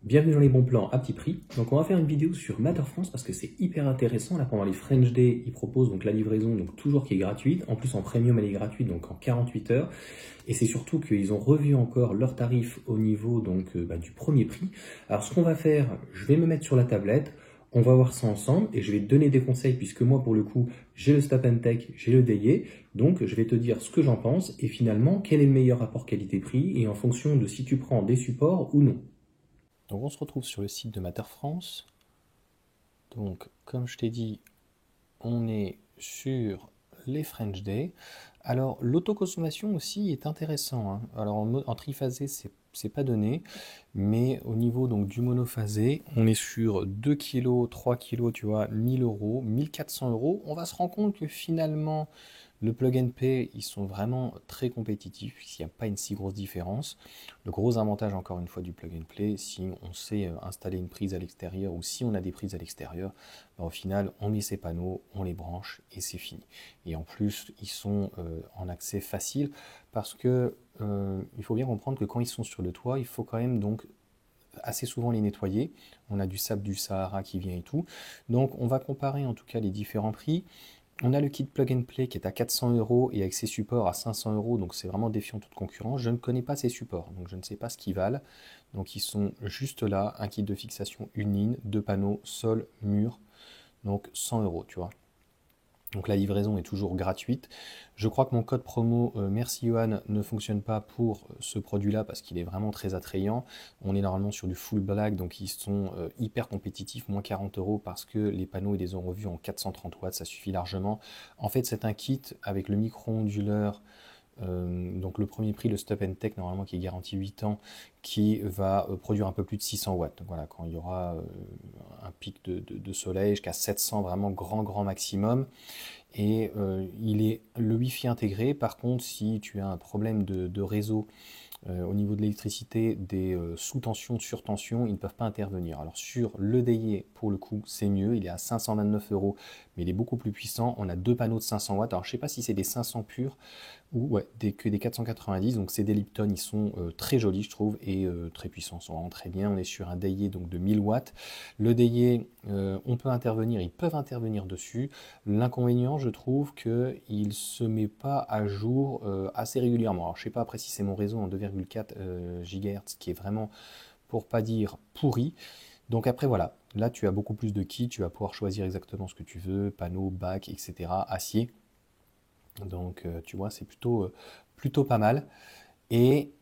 Bienvenue dans les bons plans à petit prix. Donc on va faire une vidéo sur Matter France parce que c'est hyper intéressant. Là pendant les French Day, ils proposent donc la livraison donc toujours qui est gratuite. En plus en premium elle est gratuite donc en 48 heures. Et c'est surtout qu'ils ont revu encore leurs tarifs au niveau donc du premier prix. Alors ce qu'on va faire, je vais me mettre sur la tablette. On va voir ça ensemble et je vais te donner des conseils puisque moi pour le coup j'ai le Stop and Tech, j'ai le Daillé. Donc je vais te dire ce que j'en pense et finalement quel est le meilleur rapport qualité-prix et en fonction de si tu prends des supports ou non. Donc on se retrouve sur le site de Matter France. Donc comme je t'ai dit, on est sur les French Day. Alors l'autoconsommation aussi est intéressant, hein. Alors en triphasé c'est pas donné, mais au niveau donc du monophasé, on est sur 2 kg, 3 kg, tu vois, 1000 euros, 1400 euros. On va se rendre compte que finalement le plug and play, ils sont vraiment très compétitifs, il n'y a pas une si grosse différence. Le gros avantage, encore une fois, du plug and play, si on sait installer une prise à l'extérieur ou si on a des prises à l'extérieur, ben, au final, on met ses panneaux, on les branche et c'est fini. Et en plus, ils sont en accès facile parce que il faut bien comprendre que quand ils sont sur le toit, il faut quand même donc assez souvent les nettoyer. On a du sable du Sahara qui vient et tout. Donc on va comparer en tout cas les différents prix. On a le kit Plug and Play qui est à 400 euros et avec ses supports à 500 euros, donc c'est vraiment défiant toute concurrence. Je ne connais pas ces supports, donc je ne sais pas ce qu'ils valent. Donc ils sont juste là, un kit de fixation, une ligne, deux panneaux, sol, mur, donc 100 euros, tu vois. Donc la livraison est toujours gratuite. Je crois que mon code promo Merci Johan ne fonctionne pas pour ce produit-là parce qu'il est vraiment très attrayant. On est normalement sur du full black, donc ils sont hyper compétitifs, moins 40 euros parce que les panneaux ils les ont revus en 430 watts, ça suffit largement. En fait c'est un kit avec le micro-onduleur. Donc le premier prix, le Stop and Tech, normalement qui est garanti 8 ans, qui va produire un peu plus de 600 watts. Donc voilà, quand il y aura un pic de soleil jusqu'à 700, vraiment grand maximum. Et il est le Wi-Fi intégré. Par contre, si tu as un problème de réseau au niveau de l'électricité, des sous-tensions, sur-tensions, ils ne peuvent pas intervenir. Alors sur le DIE, pour le coup, c'est mieux. Il est à 529 euros, mais il est beaucoup plus puissant. On a deux panneaux de 500 watts. Alors je ne sais pas si c'est des 500 purs ou ouais, que des 490. Donc c'est des Lipton, ils sont très jolis, je trouve, et très puissants, ils sont vraiment très bien. On est sur un DIE donc de 1000 watts. Le DIE, on peut intervenir, ils peuvent intervenir dessus. L'inconvénient, je trouve qu'il ne se met pas à jour assez régulièrement. Alors je ne sais pas après si c'est mon réseau en 2,4 GHz qui est vraiment, pour pas dire pourri. Donc après voilà, là tu as beaucoup plus de kits, tu vas pouvoir choisir exactement ce que tu veux, panneaux, bac, etc., acier. Donc tu vois, c'est plutôt pas mal. Et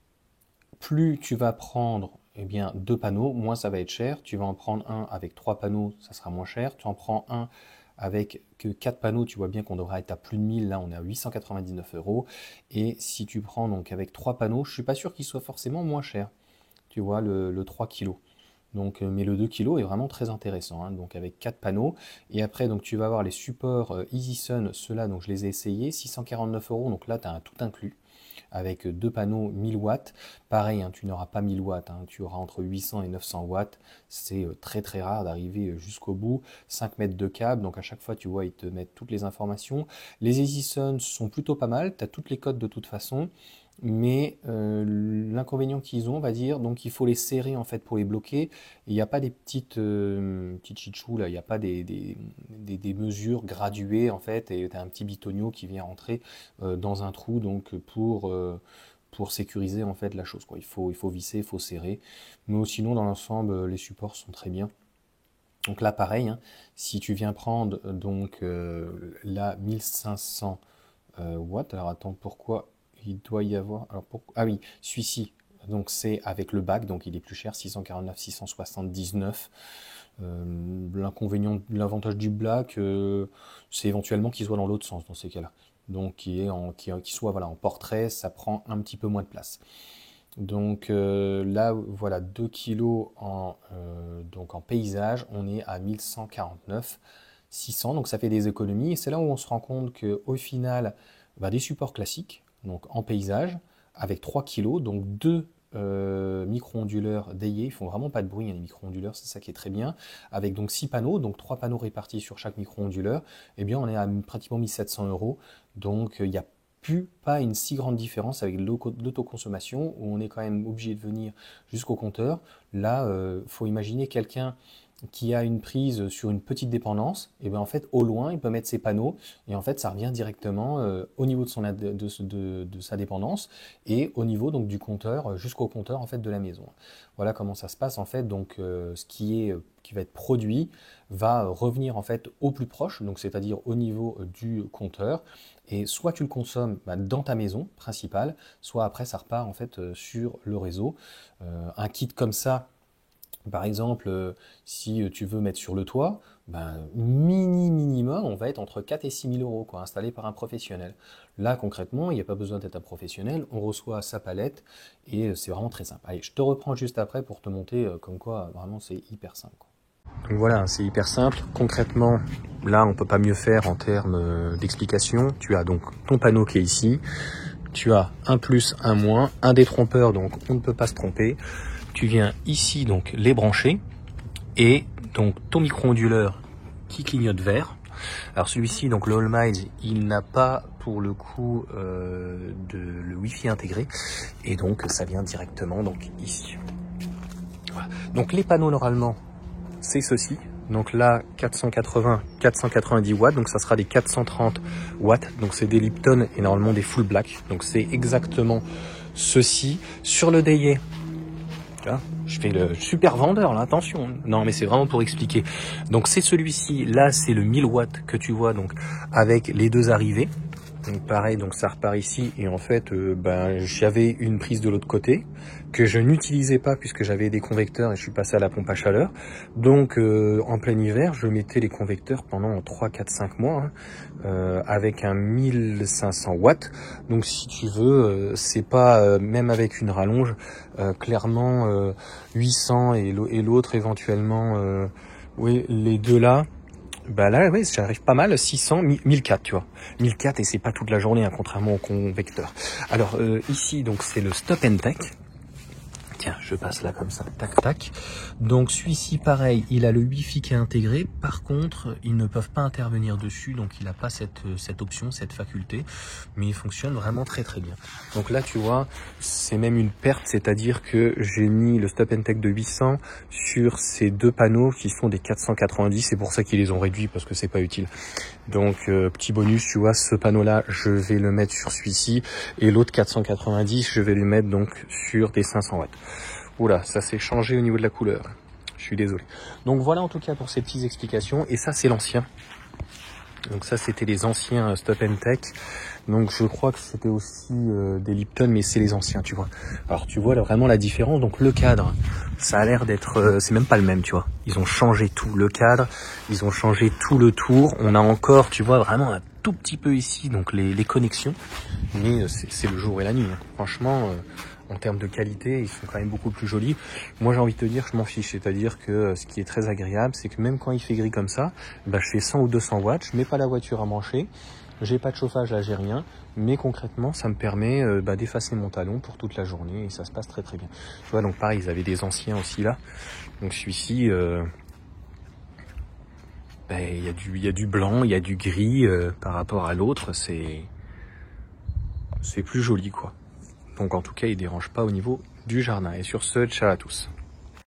plus tu vas prendre eh bien, deux panneaux, moins ça va être cher. Tu vas en prendre un avec trois panneaux, ça sera moins cher. Tu en prends un avec que 4 panneaux, tu vois bien qu'on devrait être à plus de 1000, là on est à 899 euros. Et si tu prends donc avec 3 panneaux, je ne suis pas sûr qu'il soit forcément moins cher. Tu vois, le 3 kg. Donc, mais le 2 kg est vraiment très intéressant, hein, donc avec 4 panneaux. Et après, donc, tu vas avoir les supports EasySun, ceux-là, donc je les ai essayés, 649 euros, donc là tu as un tout inclus avec deux panneaux 1000 watts. Pareil, hein, tu n'auras pas 1000 watts, hein, tu auras entre 800 et 900 watts. C'est très rare d'arriver jusqu'au bout. 5 mètres de câble, donc à chaque fois, tu vois, ils te mettent toutes les informations. Les EasySun sont plutôt pas mal, tu as toutes les codes de toute façon. Mais l'inconvénient qu'ils ont, on va dire, donc il faut les serrer en fait pour les bloquer. Il n'y a pas des petites chichous là, il n'y a pas des mesures graduées en fait, et tu as un petit bitonio qui vient rentrer dans un trou donc pour sécuriser en fait la chose, quoi. Il faut visser, il faut serrer. Mais sinon dans l'ensemble les supports sont très bien. Donc là pareil, hein, si tu viens prendre donc la 1500 watts, alors attends pourquoi il doit y avoir. Alors ah oui, celui-ci, donc c'est avec le bac, donc il est plus cher, 649, 679. L'inconvénient, l'avantage du black, c'est éventuellement qu'il soit dans l'autre sens dans ces cas-là. Donc qui soit voilà, en portrait, ça prend un petit peu moins de place. Donc là, voilà, 2 kilos donc en paysage, on est à 1149, 600, donc ça fait des économies. Et c'est là où on se rend compte qu'au final, bah, des supports classiques, donc en paysage, avec 3 kilos, donc deux micro-onduleurs déiés, ils font vraiment pas de bruit, hein, les micro-onduleurs, c'est ça qui est très bien, avec donc 6 panneaux, donc 3 panneaux répartis sur chaque micro-onduleur, eh bien on est à pratiquement 1700 euros, donc il y a plus pas une si grande différence avec l'autoconsommation où on est quand même obligé de venir jusqu'au compteur. Là, faut imaginer quelqu'un qui a une prise sur une petite dépendance, et bien en fait au loin il peut mettre ses panneaux et en fait ça revient directement au niveau de sa dépendance et au niveau donc du compteur jusqu'au compteur en fait de la maison. Voilà comment ça se passe en fait. Donc ce qui va être produit va revenir en fait au plus proche, donc c'est-à-dire au niveau du compteur, et soit tu le consommes dans ta maison principale, soit après ça repart en fait sur le réseau. Un kit comme ça, par exemple, si tu veux mettre sur le toit, minimum, on va être entre 4 et 6 000 euros, quoi, installé par un professionnel. Là, concrètement, il n'y a pas besoin d'être un professionnel, on reçoit sa palette et c'est vraiment très simple. Allez, je te reprends juste après pour te montrer comme quoi, vraiment, c'est hyper simple, quoi. Donc voilà, c'est hyper simple. Concrètement, là, on ne peut pas mieux faire en termes d'explication. Tu as donc ton panneau qui est ici, tu as un plus, un moins, un détrompeur, donc on ne peut pas se tromper. Tu viens ici donc les brancher et donc ton micro-onduleur qui clignote vert. Alors celui-ci, donc le Allmiles, il n'a pas pour le coup le Wi-Fi intégré et donc ça vient directement donc ici. Voilà. Donc les panneaux normalement c'est ceci. Donc là 490 watts, donc ça sera des 430 watts. Donc c'est des Lipton et normalement des full black. Donc c'est exactement ceci. Sur le Daillet, je fais le super vendeur là, attention. Non mais c'est vraiment pour expliquer. Donc c'est celui-ci, là c'est le 1000 watts que tu vois donc avec les deux arrivées. Donc pareil, donc ça repart ici et en fait j'avais une prise de l'autre côté que je n'utilisais pas puisque j'avais des convecteurs et je suis passé à la pompe à chaleur. Donc en plein hiver, je mettais les convecteurs pendant 3, 4, 5 mois avec un 1500 watts. Donc si tu veux, c'est pas même avec une rallonge, clairement 800 et l'autre éventuellement, oui les deux là. Là, oui, j'arrive pas mal, 600, 1004, tu vois. 1004 et c'est pas toute la journée, hein, contrairement au convecteur. Alors, ici, donc, c'est le Stop and Tech. Tiens, je passe là comme ça, tac, tac. Donc, celui-ci, pareil, il a le Wi-Fi qui est intégré. Par contre, ils ne peuvent pas intervenir dessus, donc il n'a pas cette option, cette faculté. Mais il fonctionne vraiment très, très bien. Donc là, tu vois, c'est même une perte, c'est-à-dire que j'ai mis le Stop and Tech de 800 sur ces deux panneaux qui sont des 490. C'est pour ça qu'ils les ont réduits, parce que c'est pas utile. Donc, petit bonus, tu vois, ce panneau-là, je vais le mettre sur celui-ci. Et l'autre 490, je vais le mettre donc sur des 500 watts. Oula, ça s'est changé au niveau de la couleur. Je suis désolé. Donc voilà en tout cas pour ces petites explications. Et ça, c'est l'ancien. Donc ça, c'était les anciens Stop and Tech. Donc je crois que c'était aussi des Lipton, mais c'est les anciens, tu vois. Alors tu vois là, vraiment la différence. Donc le cadre, ça a l'air d'être... c'est même pas le même, tu vois. Ils ont changé tout le cadre, ils ont changé tout le tour. On a encore, tu vois, vraiment un tout petit peu ici, donc les connexions. Mais c'est le jour et la nuit. Hein. Franchement... en termes de qualité, ils sont quand même beaucoup plus jolis. Moi, j'ai envie de te dire, je m'en fiche. C'est-à-dire que ce qui est très agréable, c'est que même quand il fait gris comme ça, je fais 100 ou 200 watts, je mets pas la voiture à brancher, j'ai pas de chauffage, là, j'ai rien. Mais concrètement, ça me permet d'effacer mon talon pour toute la journée et ça se passe très très bien. Tu vois, donc pareil, ils avaient des anciens aussi là. Donc celui-ci, il y a du blanc, il y a du gris par rapport à l'autre. C'est plus joli, quoi. Donc en tout cas, il ne dérange pas au niveau du jardin. Et sur ce, ciao à tous.